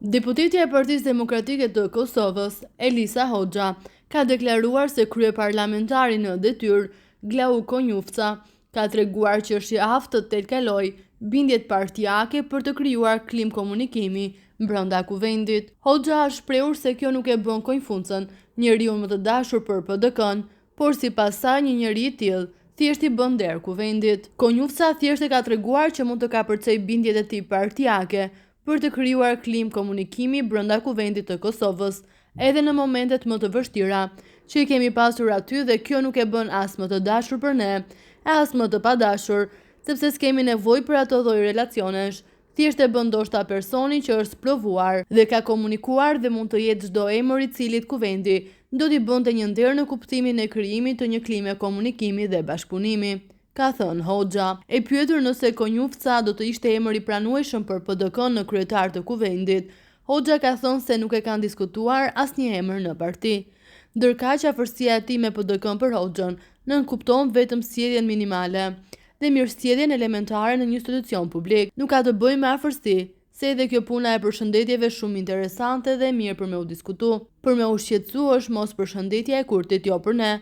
Deputetja e Partisë Demokratike të Kosovës, Elisa Hoxha, ka deklaruar se kryeparlamentari në detyrë, Glau Konjufca, ka treguar që është i aftë të telkalojë bindjet partijake për të krijuar klimë komunikimi brenda kuvendit. Hoxha ka shprehur se kjo nuk e bën Konjufcën njeriu më të dashur për PDK-n, por sipas saj një njeri i tillë thjesht i bën nder kuvendit. Konjufca thjesht e ka treguar që mund të kapërcej bindjet e tij partijake për të krijuar klimë komunikimi brenda kuvendit të Kosovës, edhe në momentet më të vështira që i kemi pasur aty, dhe kjo nuk e bën as më të dashur për ne, as më të padashur, sepse s'kemi nevojë për ato lloj relacionesh. Thjesht e bën ndoshta personi që është provuar dhe ka komunikuar, dhe mund të jetë çdo emër i cilit kuvendi do t'i bënte një nder në kuptimin e krijimit të një klime komunikimi dhe bashkëpunimi, ka thënë Hoxha. E pyetur nëse Konjufca do të ishte emër i pranueshëm për PDK-n në kryetar të kuvendit, Hoxha ka thënë se nuk e kanë diskutuar asnjë emër në parti. Ndërkaq afërsia e tij me PDK-n për Hoxhën nënkupton vetëm sjelljen minimale dhe mirësjelljen elementare në një institucion publik. Nuk ka të bëjë me afërsi, se edhe kjo puna e përshëndetjeve shumë interesante dhe mirë për me u diskutu. Për me u shqetësu është mos përshëndetja e kurtit, jo për ne,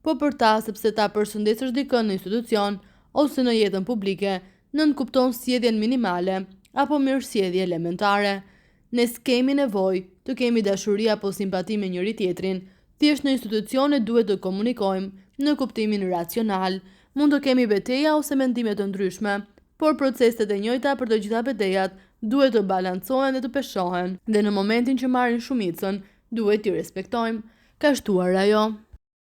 po për ta, sepse ta përshëndetësh dikën në institucion ose në jetën publike nënkupton sjelljen minimale apo mirësjellje elementare. Ne s'kemi nevojë të kemi dashuri apo simpati me njëri tjetrin, thjesht në institucione duhet të komunikojmë në kuptimin racional. Mund të kemi betejë ose mendime të ndryshme, por proceset e njëjta për të gjitha betejat duhet të balancohen dhe të peshohen, dhe në momentin që marrin shumicën duhet t'i respektojmë, ka shtuar ajo.